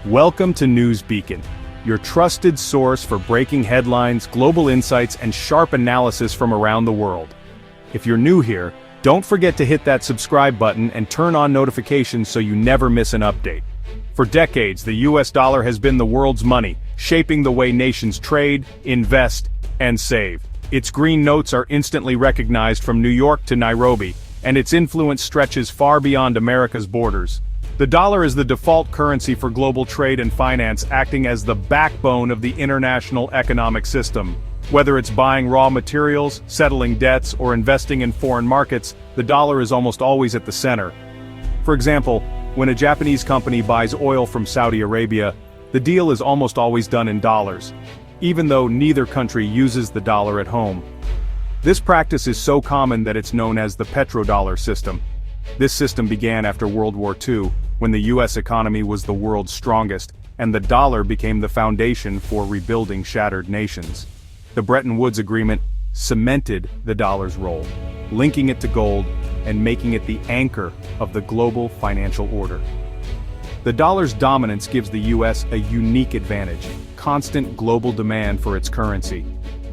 Welcome to News Beacon, your trusted source for breaking headlines, global insights, and sharp analysis from around the world. If you're new here, don't forget to hit that subscribe button and turn on notifications so you never miss an update. For decades, the US dollar has been the world's money, shaping the way nations trade, invest, and save. Its green notes are instantly recognized from New York to Nairobi, and its influence stretches far beyond America's borders. The dollar is the default currency for global trade and finance, acting as the backbone of the international economic system. Whether it's buying raw materials, settling debts, or investing in foreign markets, the dollar is almost always at the center. For example, when a Japanese company buys oil from Saudi Arabia, the deal is almost always done in dollars, even though neither country uses the dollar at home. This practice is so common that it's known as the petrodollar system. This system began after World War II, when the US economy was the world's strongest, and the dollar became the foundation for rebuilding shattered nations. The Bretton Woods Agreement cemented the dollar's role, linking it to gold and making it the anchor of the global financial order. The dollar's dominance gives the US a unique advantage: constant global demand for its currency.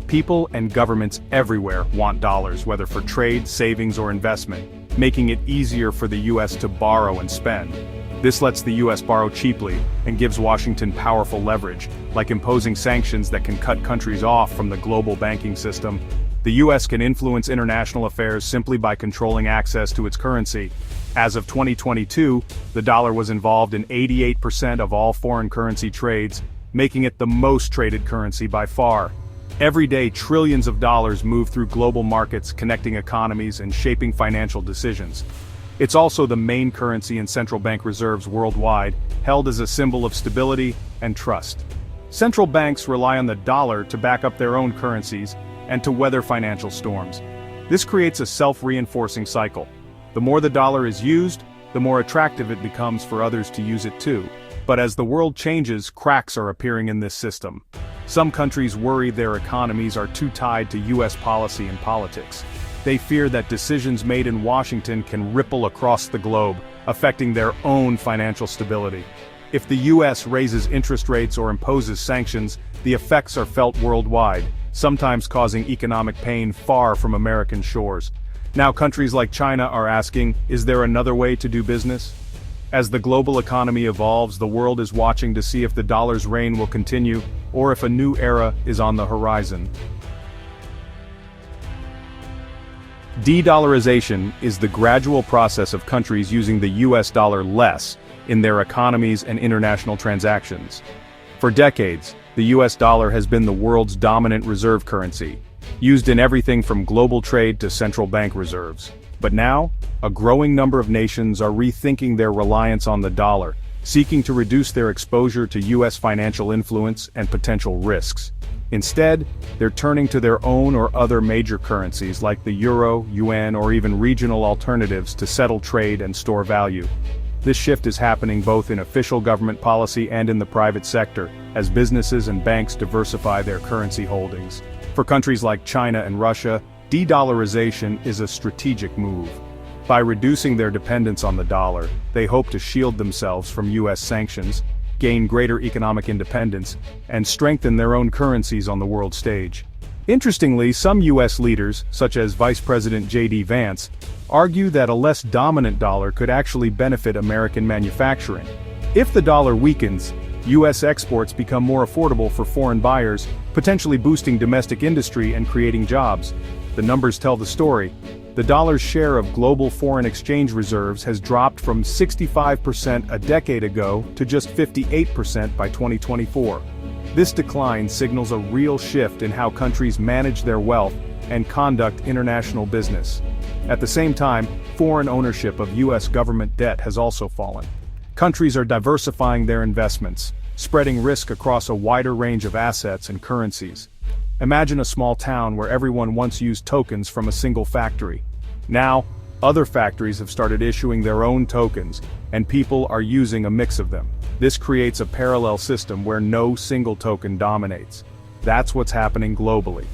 People and governments everywhere want dollars, whether for trade, savings, or investment, making it easier for the US to borrow and spend. This lets the US borrow cheaply and gives Washington powerful leverage, like imposing sanctions that can cut countries off from the global banking system. The US can influence international affairs simply by controlling access to its currency. As of 2022, the dollar was involved in 88% of all foreign currency trades, making it the most traded currency by far. Every day, trillions of dollars move through global markets, connecting economies and shaping financial decisions. It's also the main currency in central bank reserves worldwide, held as a symbol of stability and trust. Central banks rely on the dollar to back up their own currencies and to weather financial storms. This creates a self-reinforcing cycle. The more the dollar is used, the more attractive it becomes for others to use it too. But as the world changes, cracks are appearing in this system. Some countries worry their economies are too tied to US policy and politics. They fear that decisions made in Washington can ripple across the globe, affecting their own financial stability. If the US raises interest rates or imposes sanctions, the effects are felt worldwide, sometimes causing economic pain far from American shores. Now countries like China are asking, is there another way to do business? As the global economy evolves, the world is watching to see if the dollar's reign will continue, or if a new era is on the horizon. De-dollarization is the gradual process of countries using the US dollar less in their economies and international transactions. For decades, the US dollar has been the world's dominant reserve currency, used in everything from global trade to central bank reserves. But now, a growing number of nations are rethinking their reliance on the dollar, seeking to reduce their exposure to US financial influence and potential risks. Instead, they're turning to their own or other major currencies like the euro, yuan, or even regional alternatives to settle trade and store value. This shift is happening both in official government policy and in the private sector, as businesses and banks diversify their currency holdings. For countries like China and Russia, de-dollarization is a strategic move. By reducing their dependence on the dollar, they hope to shield themselves from US sanctions, gain greater economic independence, and strengthen their own currencies on the world stage. Interestingly, some US leaders, such as Vice President J.D. Vance, argue that a less dominant dollar could actually benefit American manufacturing. If the dollar weakens, US exports become more affordable for foreign buyers, potentially boosting domestic industry and creating jobs. The numbers tell the story. The dollar's share of global foreign exchange reserves has dropped from 65% a decade ago to just 58% by 2024. This decline signals a real shift in how countries manage their wealth and conduct international business. At the same time, foreign ownership of US government debt has also fallen. Countries are diversifying their investments, spreading risk across a wider range of assets and currencies. Imagine a small town where everyone once used tokens from a single factory. Now, other factories have started issuing their own tokens, and people are using a mix of them. This creates a parallel system where no single token dominates. That's what's happening globally.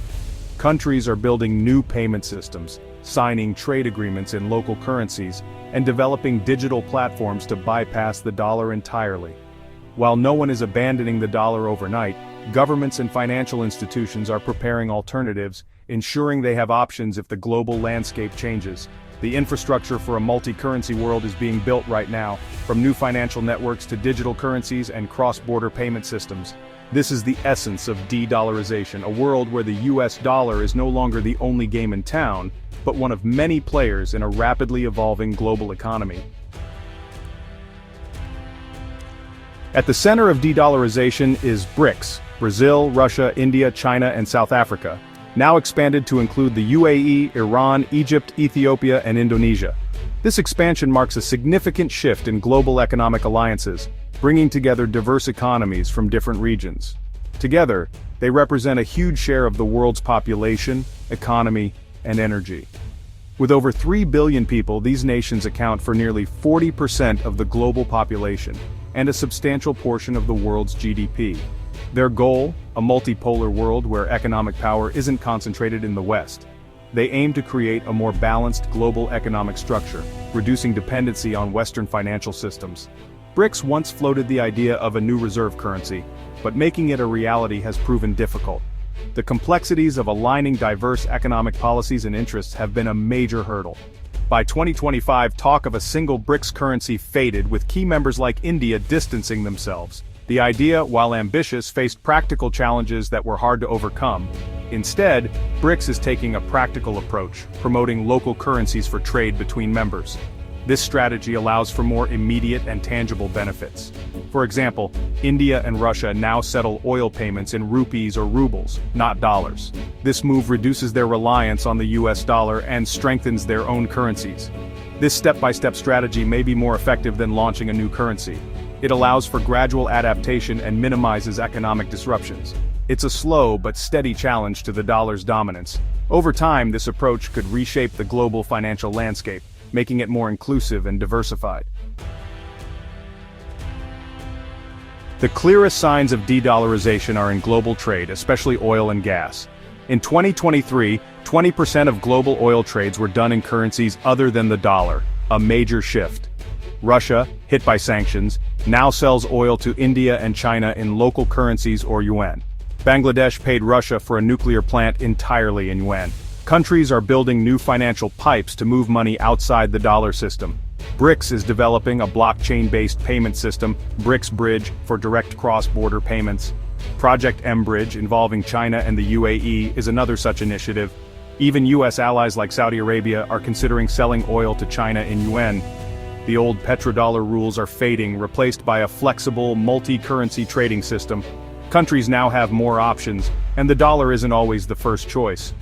Countries are building new payment systems, signing trade agreements in local currencies, and developing digital platforms to bypass the dollar entirely. While no one is abandoning the dollar overnight, governments and financial institutions are preparing alternatives, ensuring they have options if the global landscape changes. The infrastructure for a multi-currency world is being built right now, from new financial networks to digital currencies and cross-border payment systems. This is the essence of de-dollarization, a world where the US dollar is no longer the only game in town, but one of many players in a rapidly evolving global economy. At the center of de-dollarization is BRICS, Brazil, Russia, India, China, and South Africa, now expanded to include the UAE, Iran, Egypt, Ethiopia, and Indonesia. This expansion marks a significant shift in global economic alliances, bringing together diverse economies from different regions. Together, they represent a huge share of the world's population, economy, and energy. With over 3 billion people, these nations account for nearly 40% of the global population, and a substantial portion of the world's GDP. Their goal, a multipolar world where economic power isn't concentrated in the West. They aim to create a more balanced global economic structure, reducing dependency on Western financial systems. BRICS once floated the idea of a new reserve currency, but making it a reality has proven difficult. The complexities of aligning diverse economic policies and interests have been a major hurdle. By 2025, talk of a single BRICS currency faded, with key members like India distancing themselves. The idea, while ambitious, faced practical challenges that were hard to overcome. Instead, BRICS is taking a practical approach, promoting local currencies for trade between members. This strategy allows for more immediate and tangible benefits. For example, India and Russia now settle oil payments in rupees or rubles, not dollars. This move reduces their reliance on the US dollar and strengthens their own currencies. This step-by-step strategy may be more effective than launching a new currency. It allows for gradual adaptation and minimizes economic disruptions. It's a slow but steady challenge to the dollar's dominance. Over time, this approach could reshape the global financial landscape, making it more inclusive and diversified. The clearest signs of de-dollarization are in global trade, especially oil and gas. In 2023, 20% of global oil trades were done in currencies other than the dollar, a major shift. Russia, hit by sanctions, now sells oil to India and China in local currencies or yuan. Bangladesh paid Russia for a nuclear plant entirely in yuan. Countries are building new financial pipes to move money outside the dollar system. BRICS is developing a blockchain-based payment system, BRICS Bridge, for direct cross-border payments. Project M-Bridge, involving China and the UAE, is another such initiative. Even US allies like Saudi Arabia are considering selling oil to China in yuan. The old petrodollar rules are fading, replaced by a flexible, multi-currency trading system. Countries now have more options, and the dollar isn't always the first choice.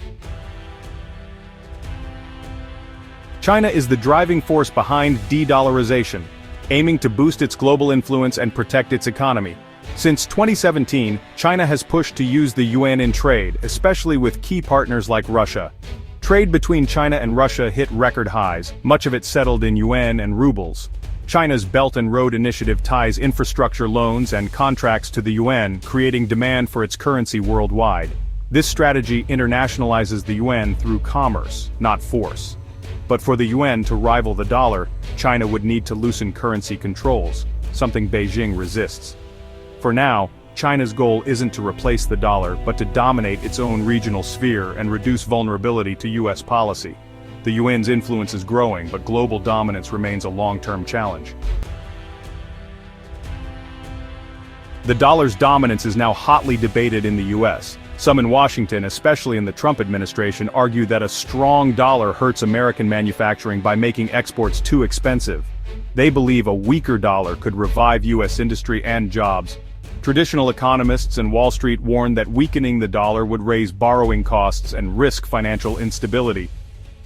China is the driving force behind de-dollarization, aiming to boost its global influence and protect its economy. Since 2017, China has pushed to use the yuan in trade, especially with key partners like Russia. Trade between China and Russia hit record highs, much of it settled in yuan and rubles. China's Belt and Road Initiative ties infrastructure loans and contracts to the yuan, creating demand for its currency worldwide. This strategy internationalizes the yuan through commerce, not force. But for the yuan to rival the dollar, China would need to loosen currency controls, something Beijing resists. For now, China's goal isn't to replace the dollar, but to dominate its own regional sphere and reduce vulnerability to US policy. The yuan's influence is growing, but global dominance remains a long-term challenge. The dollar's dominance is now hotly debated in the US. Some in Washington, especially in the Trump administration, argue that a strong dollar hurts American manufacturing by making exports too expensive. They believe a weaker dollar could revive US industry and jobs. Traditional economists and Wall Street warn that weakening the dollar would raise borrowing costs and risk financial instability.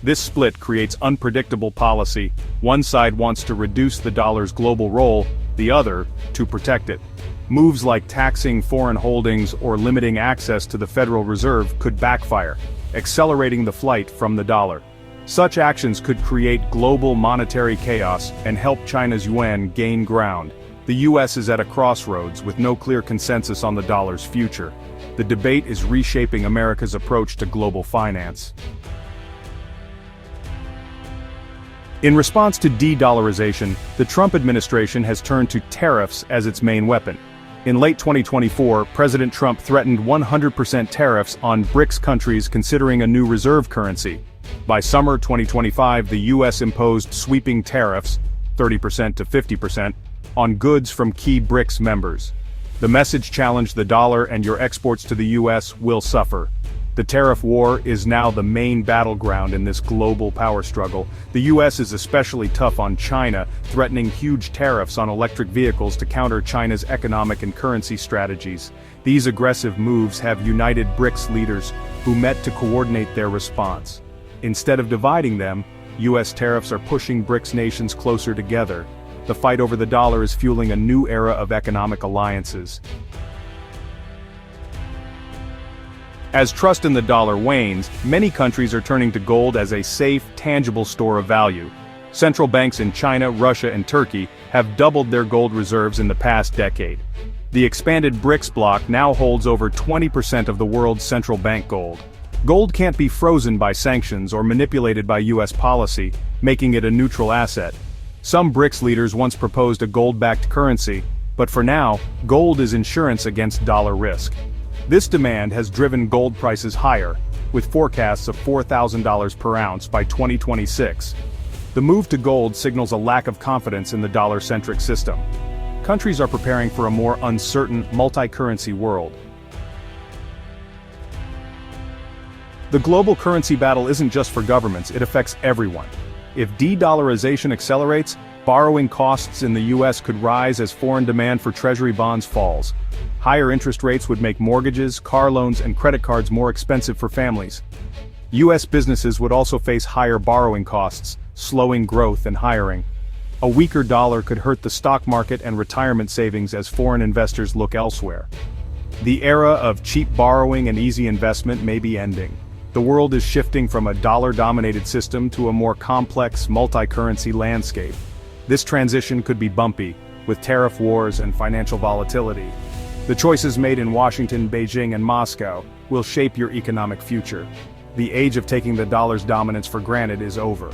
This split creates unpredictable policy. One side wants to reduce the dollar's global role, the other, to protect it. Moves like taxing foreign holdings or limiting access to the Federal Reserve could backfire, accelerating the flight from the dollar. Such actions could create global monetary chaos and help China's yuan gain ground. The US is at a crossroads with no clear consensus on the dollar's future. The debate is reshaping America's approach to global finance. In response to de-dollarization, the Trump administration has turned to tariffs as its main weapon. In late 2024, President Trump threatened 100% tariffs on BRICS countries considering a new reserve currency. By summer 2025, the U.S. imposed sweeping tariffs, 30% to 50%, on goods from key BRICS members. The message challenged the dollar, and your exports to the U.S. will suffer. The tariff war is now the main battleground in this global power struggle. The U.S. is especially tough on China, threatening huge tariffs on electric vehicles to counter China's economic and currency strategies. These aggressive moves have united BRICS leaders, who met to coordinate their response. Instead of dividing them, U.S. tariffs are pushing BRICS nations closer together. The fight over the dollar is fueling a new era of economic alliances. As trust in the dollar wanes, many countries are turning to gold as a safe, tangible store of value. Central banks in China, Russia, and Turkey have doubled their gold reserves in the past decade. The expanded BRICS bloc now holds over 20% of the world's central bank gold. Gold can't be frozen by sanctions or manipulated by U.S. policy, making it a neutral asset. Some BRICS leaders once proposed a gold-backed currency, but for now, gold is insurance against dollar risk. This demand has driven gold prices higher, with forecasts of $4,000 per ounce by 2026. The move to gold signals a lack of confidence in the dollar-centric system. Countries are preparing for a more uncertain, multi-currency world. The global currency battle isn't just for governments, it affects everyone. If de-dollarization accelerates, borrowing costs in the U.S. could rise as foreign demand for treasury bonds falls. Higher interest rates would make mortgages, car loans, and credit cards more expensive for families. U.S. businesses would also face higher borrowing costs, slowing growth and hiring. A weaker dollar could hurt the stock market and retirement savings as foreign investors look elsewhere. The era of cheap borrowing and easy investment may be ending. The world is shifting from a dollar-dominated system to a more complex, multi-currency landscape. This transition could be bumpy, with tariff wars and financial volatility. The choices made in Washington, Beijing, and Moscow will shape your economic future. The age of taking the dollar's dominance for granted is over.